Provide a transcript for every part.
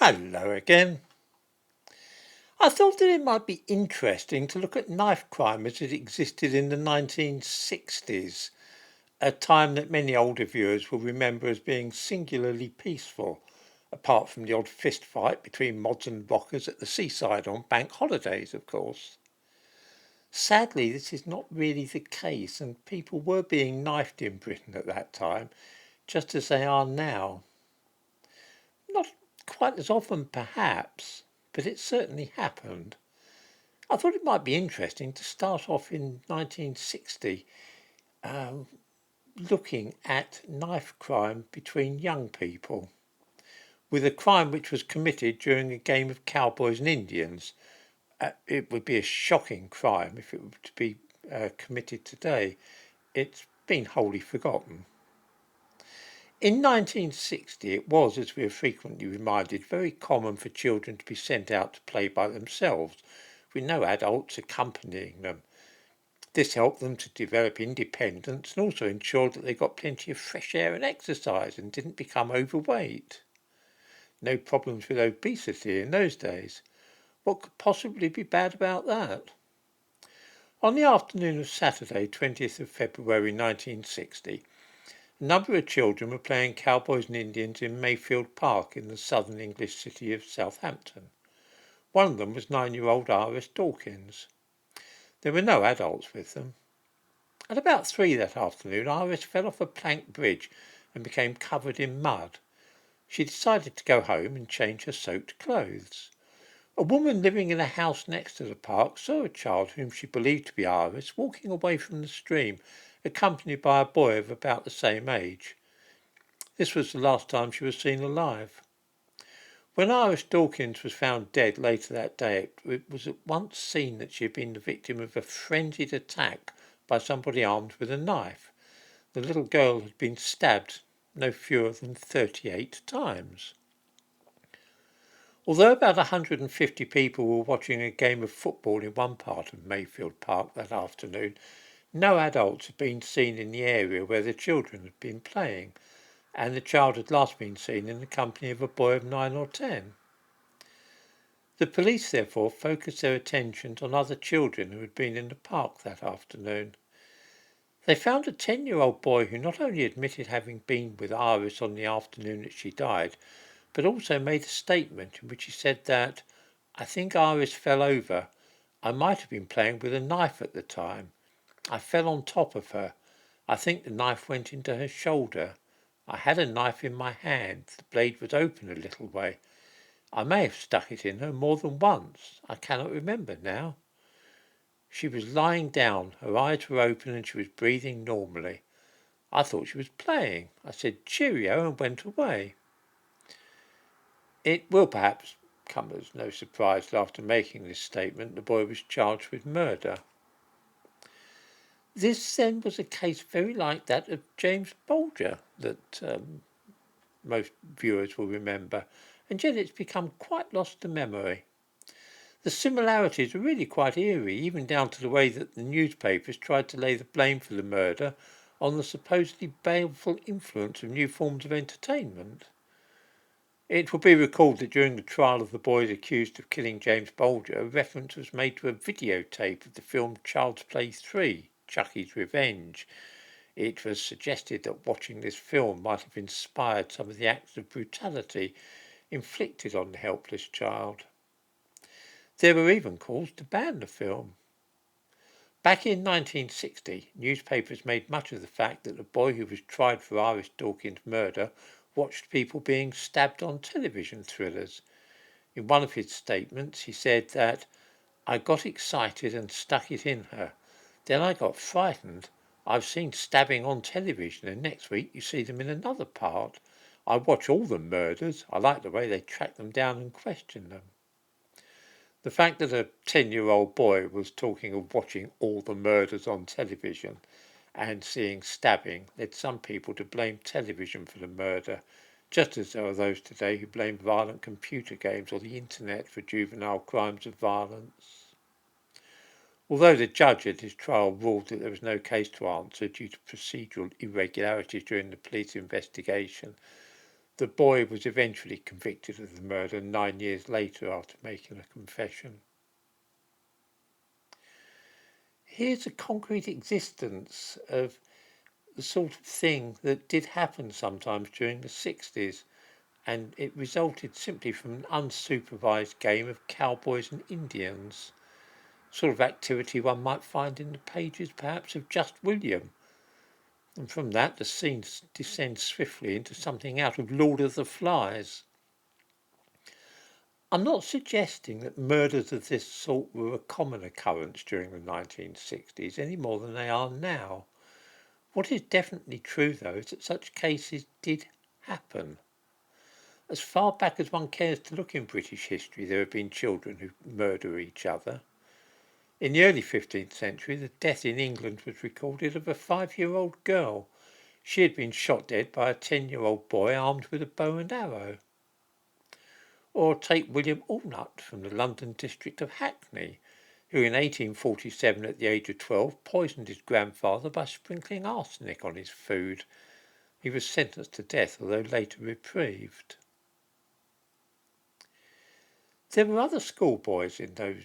Hello again. I thought that it might be interesting to look at knife crime as it existed in the 1960s, a time that many older viewers will remember as being singularly peaceful, apart from the odd fist fight between mods and rockers at the seaside on bank holidays, of course. Sadly, this is not really the case, and people were being knifed in Britain at that time, just as they are now. Not quite as often, perhaps, but it certainly happened. I thought it might be interesting to start off in 1960 um, looking at knife crime between young people, with a crime which was committed during a game of cowboys and Indians. It would be a shocking crime if it were to be committed today. It's been wholly forgotten. In 1960, it was, as we are frequently reminded, very common for children to be sent out to play by themselves, with no adults accompanying them. This helped them to develop independence and also ensured that they got plenty of fresh air and exercise and didn't become overweight. No problems with obesity in those days. What could possibly be bad about that? On the afternoon of Saturday, 20th of February 1960, a number of children were playing cowboys and Indians in Mayfield Park in the southern English city of Southampton. One of them was 9-year-old Iris Dawkins. There were no adults with them. At about 3 that afternoon, Iris fell off a plank bridge and became covered in mud. She decided to go home and change her soaked clothes. A woman living in a house next to the park saw a child whom she believed to be Iris walking away from the stream, accompanied by a boy of about the same age. This was the last time she was seen alive. When Iris Dawkins was found dead later that day, it was at once seen that she had been the victim of a frenzied attack by somebody armed with a knife. The little girl had been stabbed no fewer than 38 times. Although about 150 people were watching a game of football in one part of Mayfield Park that afternoon, no adults had been seen in the area where the children had been playing, and the child had last been seen in the company of a boy of 9 or 10. The police therefore focused their attentions on other children who had been in the park that afternoon. They found a 10-year-old boy who not only admitted having been with Iris on the afternoon that she died, but also made a statement in which he said that, "I think Iris fell over. I might have been playing with a knife at the time. I fell on top of her. I think the knife went into her shoulder. I had a knife in my hand. The blade was open a little way. I may have stuck it in her more than once. I cannot remember now. She was lying down, her eyes were open and she was breathing normally. I thought she was playing. I said cheerio and went away." It will perhaps come as no surprise that after making this statement the boy was charged with murder. This then was a case very like that of James Bolger that most viewers will remember, and yet it's become quite lost to memory. The similarities are really quite eerie, even down to the way that the newspapers tried to lay the blame for the murder on the supposedly baleful influence of new forms of entertainment. It will be recalled that during the trial of the boys accused of killing James Bolger, a reference was made to a videotape of the film Child's Play 3, Chucky's Revenge. It was suggested that watching this film might have inspired some of the acts of brutality inflicted on the helpless child. There were even calls to ban the film. Back in 1960, newspapers made much of the fact that the boy who was tried for Iris Dawkins' murder watched people being stabbed on television thrillers. In one of his statements, he said that, "I got excited and stuck it in her. Then I got frightened. I've seen stabbing on television, and next week you see them in another part. I watch all the murders. I like the way they track them down and question them." The fact that a 10-year-old boy was talking of watching all the murders on television and seeing stabbing led some people to blame television for the murder, just as there are those today who blame violent computer games or the internet for juvenile crimes of violence. Although the judge at his trial ruled that there was no case to answer due to procedural irregularities during the police investigation, The boy was eventually convicted of the murder 9 years later after making a confession. Here's a concrete existence of the sort of thing that did happen sometimes during the 60s, and it resulted simply from an unsupervised game of cowboys and Indians, sort of activity one might find in the pages perhaps of Just William. And from that the scene descends swiftly into something out of Lord of the Flies. I'm not suggesting that murders of this sort were a common occurrence during the 1960s any more than they are now. What is definitely true, though, is that such cases did happen. As far back as one cares to look in British history, there have been children who murder each other. In the early 15th century, the death in England was recorded of a 5-year-old girl. She had been shot dead by a 10-year-old boy armed with a bow and arrow. Or take William Allnut from the London district of Hackney, who in 1847 at the age of 12 poisoned his grandfather by sprinkling arsenic on his food. He was sentenced to death, although later reprieved. There were other schoolboys in those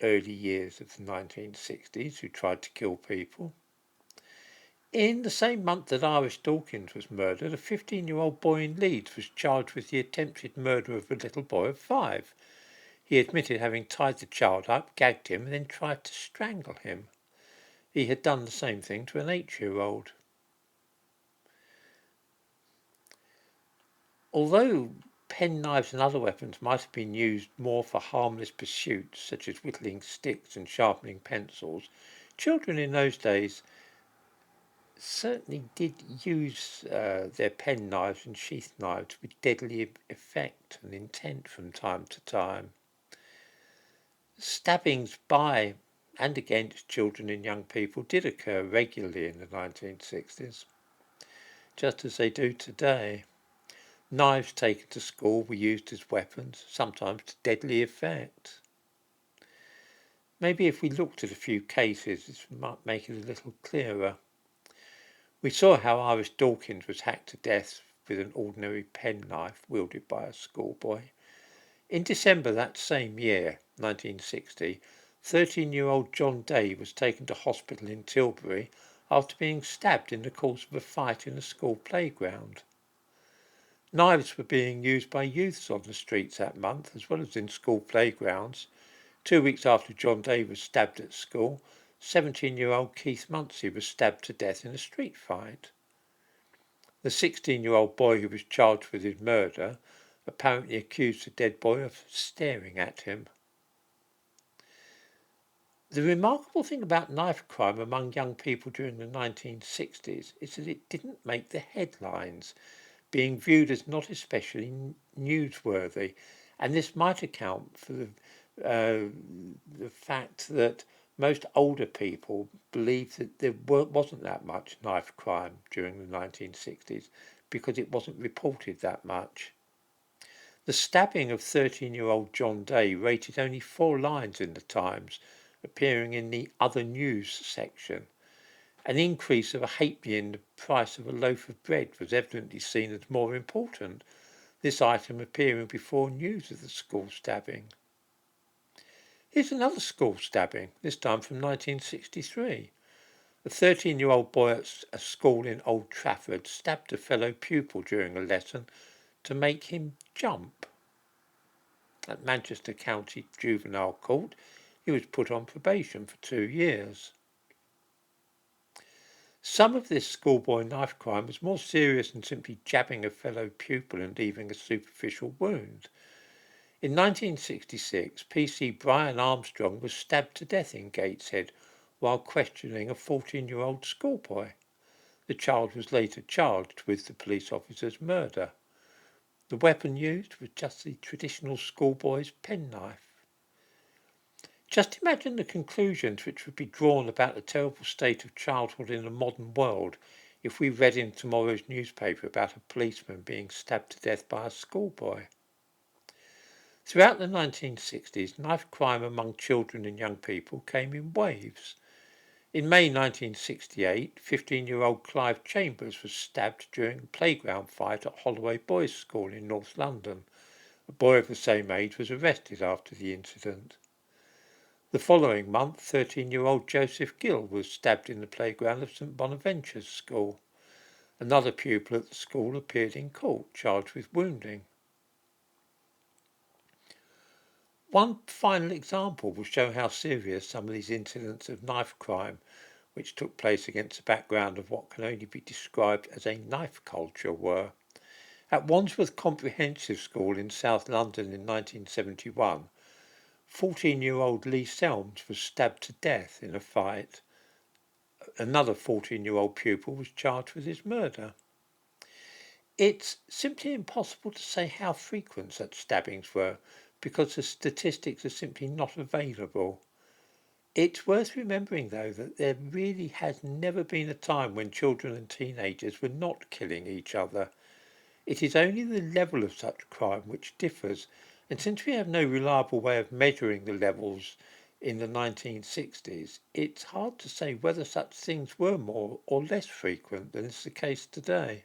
early years of the 1960s who tried to kill people. In the same month that Iris Dawkins was murdered, a 15-year-old boy in Leeds was charged with the attempted murder of a little boy of 5. He admitted having tied the child up, gagged him, and then tried to strangle him. He had done the same thing to an 8-year-old. Although penknives and other weapons might have been used more for harmless pursuits, such as whittling sticks and sharpening pencils, children in those days certainly did use their penknives and sheath knives with deadly effect and intent from time to time. Stabbings by and against children and young people did occur regularly in the 1960s, just as they do today. Knives taken to school were used as weapons, sometimes to deadly effect. Maybe if we looked at a few cases, this might make it a little clearer. We saw how Iris Dawkins was hacked to death with an ordinary penknife wielded by a schoolboy. In December that same year, 1960, 13-year-old John Day was taken to hospital in Tilbury after being stabbed in the course of a fight in a school playground. Knives were being used by youths on the streets that month, as well as in school playgrounds. 2 weeks after John Day was stabbed at school, 17-year-old Keith Munsey was stabbed to death in a street fight. The 16-year-old boy who was charged with his murder apparently accused the dead boy of staring at him. The remarkable thing about knife crime among young people during the 1960s is that it didn't make the headlines, being viewed as not especially newsworthy, and this might account for the fact that most older people believed that there wasn't that much knife crime during the 1960s because it wasn't reported that much. The stabbing of 13-year-old John Day rated only 4 lines in the Times, appearing in the Other News section. An increase of a halfpenny in the price of a loaf of bread was evidently seen as more important, this item appearing before news of the school stabbing. Here's another school stabbing, this time from 1963. A 13-year-old boy at a school in Old Trafford stabbed a fellow pupil during a lesson to make him jump. At Manchester County Juvenile Court, he was put on probation for 2 years. Some of this schoolboy knife crime was more serious than simply jabbing a fellow pupil and leaving a superficial wound. In 1966, PC Brian Armstrong was stabbed to death in Gateshead while questioning a 14-year-old schoolboy. The child was later charged with the police officer's murder. The weapon used was just the traditional schoolboy's penknife. Just imagine the conclusions which would be drawn about the terrible state of childhood in the modern world if we read in tomorrow's newspaper about a policeman being stabbed to death by a schoolboy. Throughout the 1960s, knife crime among children and young people came in waves. In May 1968, 15-year-old Clive Chambers was stabbed during a playground fight at Holloway Boys' School in North London. A boy of the same age was arrested after the incident. The following month, 13-year-old Joseph Gill was stabbed in the playground of St Bonaventure's School. Another pupil at the school appeared in court, charged with wounding. One final example will show how serious some of these incidents of knife crime, which took place against the background of what can only be described as a knife culture, were. At Wandsworth Comprehensive School in South London in 1971, 14-year-old Lee Selms was stabbed to death in a fight. Another 14-year-old pupil was charged with his murder. It's simply impossible to say how frequent such stabbings were because the statistics are simply not available. It's worth remembering, though, that there really has never been a time when children and teenagers were not killing each other. It is only the level of such crime which differs, and since we have no reliable way of measuring the levels in the 1960s, it's hard to say whether such things were more or less frequent than is the case today.